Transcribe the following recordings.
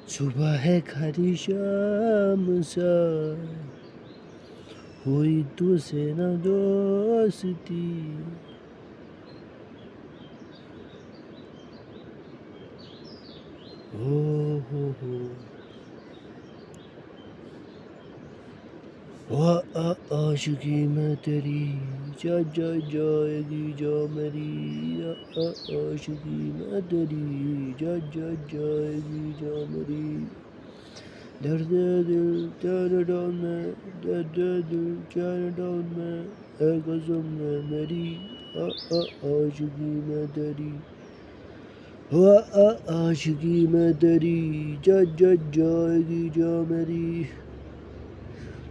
صبح ہے کھری شام سا ہوئی تو سے نہ دوستی ہو عاشقی میں تیری جا جا جائے گی جا میری عاشقی میں تیری جا جا جائے گی جا میری درد دل تیرے ڈون میں درد دل تیرے ڈون میں اے قسم میں میری عاشقی میں تیری عاشقی میں تیری جا جا جائے گی جا میری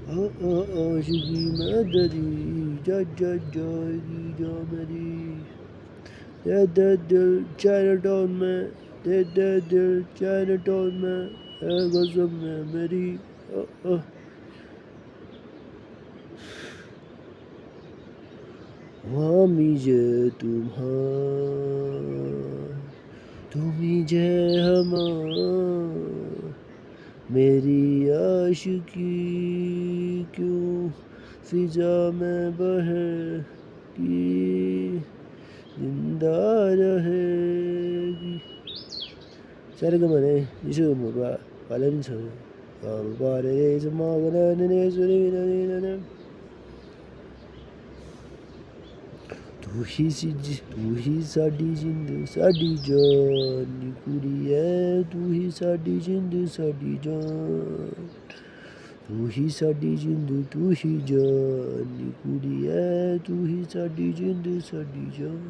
عاشقی میں تیری جا جا جائے گی جا میری درد دل تیرے ڈون میں درد دل تیرے ڈون میں اے قسم میں میری مجھے تمہیں میری عاشقی کیوں فضا میں بہے گی زندہ رہے گی سرگمنے نشومبا پالنسو پارے سماغنے سرین تو ہی ساڈی جند ساڈی جان نی کڑی ہے تو ہی ساڈی جند ساڈی جان تو ہی ساڈی جند تو ہی جان نی کڑی ہے تو ہی ساڈی جند ساڈی جان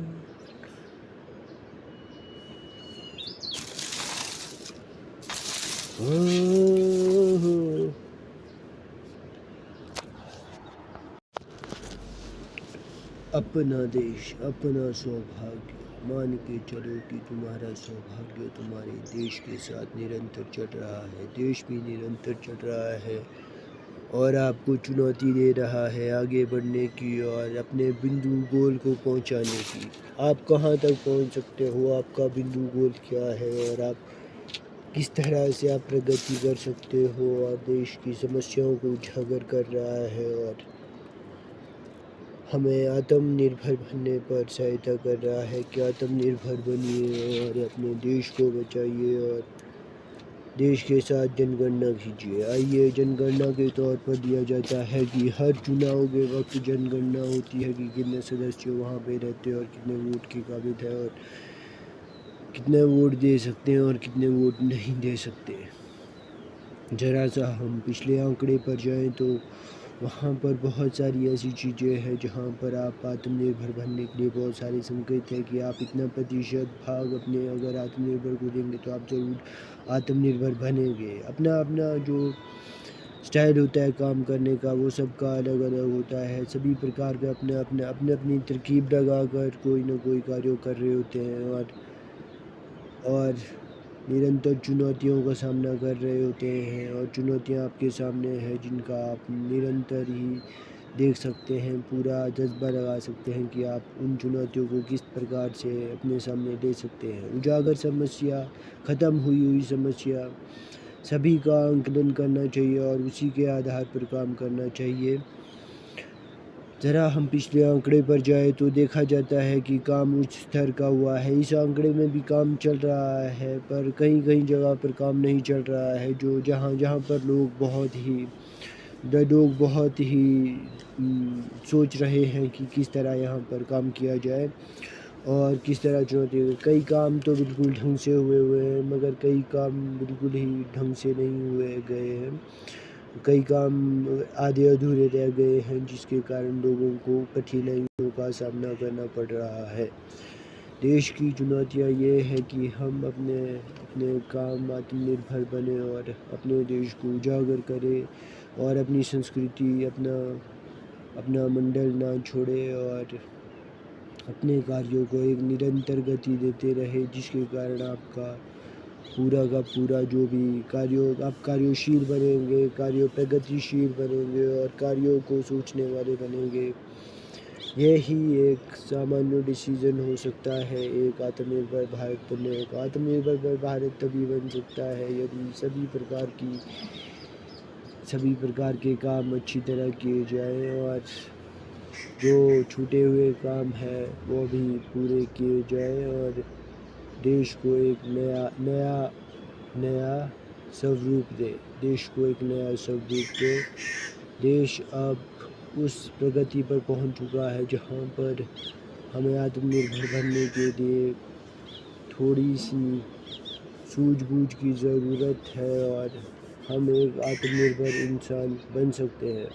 اپنا دیش اپنا سوبھاگیہ مان کے چلو کہ تمہارا سوبھاگیہ تمہارے دیش کے ساتھ نرنتر چل رہا ہے، دیش بھی نرنتر چل رہا ہے اور آپ کو چنوتی دے رہا ہے آگے بڑھنے کی اور اپنے بندو گول کو پہنچانے کی۔ آپ کہاں تک پہنچ سکتے ہو، آپ کا بندو گول کیا ہے اور آپ کس طرح سے آپ پرگتی کر سکتے ہو اور دیش کی سمسیاؤں کو اجاگر کر رہا ہے اور ہمیں آتم نربھر بننے پر سہایتا کر رہا ہے کہ آتم نربھر بنیے اور اپنے دیش کو بچائیے اور دیش کے ساتھ جن گننا کیجیے۔ آئیے جن گننا کے طور پر دیا جاتا ہے کہ ہر چناؤ کے وقت جن گننا ہوتی ہے کہ کتنے سدسیہ وہاں پہ رہتے ہیں اور کتنے ووٹ کے قابل ہے اور کتنے ووٹ دے سکتے ہیں اور کتنے ووٹ نہیں دے سکتے۔ ذرا سا ہم پچھلے آنکڑے پر جائیں تو وہاں پر بہت ساری ایسی چیزیں ہیں جہاں پر آپ آتم نربھر بننے کے لیے بہت سارے سنکیت ہیں کہ آپ اتنا پرتیشت بھاگ اپنے اگر آتم نربھر کو دیں گے تو آپ ضرور آتم نربھر بنیں گے۔ اپنا جو سٹائل ہوتا ہے کام کرنے کا وہ سب کا الگ الگ ہوتا ہے، سبھی پرکار کے اپنی ترکیب لگا کر کوئی نہ کوئی کاریہ کر رہے ہوتے ہیں اور نرنتر چنوتیوں کا سامنا کر رہے ہوتے ہیں اور چنوتیاں آپ کے سامنے ہیں جن کا آپ نرنتر ہی دیکھ سکتے ہیں، پورا جذبہ لگا سکتے ہیں کہ آپ ان چنوتیوں کو کس پرکار سے اپنے سامنے لے سکتے ہیں۔ اجاگر سمسیا، ختم ہوئی سمسیا، سبھی کا آنکلن کرنا چاہیے اور اسی کے آدھار پر کام کرنا چاہیے۔ ذرا ہم پچھلے آنکڑے پر جائے تو دیکھا جاتا ہے کہ کام اس طرح کا ہوا ہے، اس آنکڑے میں بھی کام چل رہا ہے پر کئی جگہ پر کام نہیں چل رہا ہے، جو جہاں پر لوگ بہت ہی سوچ رہے ہیں کہ کس طرح یہاں پر کام کیا جائے اور کس طرح چنوتی کئی کام تو بالکل ڈھنگ سے ہوئے ہیں مگر کئی کام بالکل ہی ڈھنگ سے نہیں ہوئے گئے ہیں، کئی کام آدھے ادھورے رہ گئے ہیں جس کے کارن لوگوں کو کٹھنائیوں کا سامنا کرنا پڑ رہا ہے۔ دیش کی چنوتیاں یہ ہے کہ ہم اپنے کام آتم نربھر بنے اور اپنے دیش کو اجاگر کرے اور اپنی سنسکرتی اپنا منڈل نہ چھوڑے اور اپنے کاریوں کو ایک نرنتر گتی دیتے رہے جس کے کارن آپ کا پورا جو بھی آپ کاریوشیل بنیں گے، پرگتیشیل بنیں گے اور کاریوں کو سوچنے والے بنیں گے یہی ایک سامانیہ ڈیسیزن ہو سکتا ہے ایک آتم نربھر بھارت بننے کا۔ آتم نربھر بھارت تبھی بن سکتا ہے یدی سبھی پرکار کے کام اچھی طرح کیے جائیں اور جو چھوٹے ہوئے کام ہے وہ بھی پورے کیے جائیں اور دیش کو ایک نیا سوروپ دے دیش اب اس پرگتی پر پہنچ چکا ہے جہاں پر ہمیں آتم نربھر بننے کے لیے تھوڑی سی سوجھ بوجھ کی ضرورت ہے اور ہم ایک آتم نربھر انسان بن سکتے ہیں۔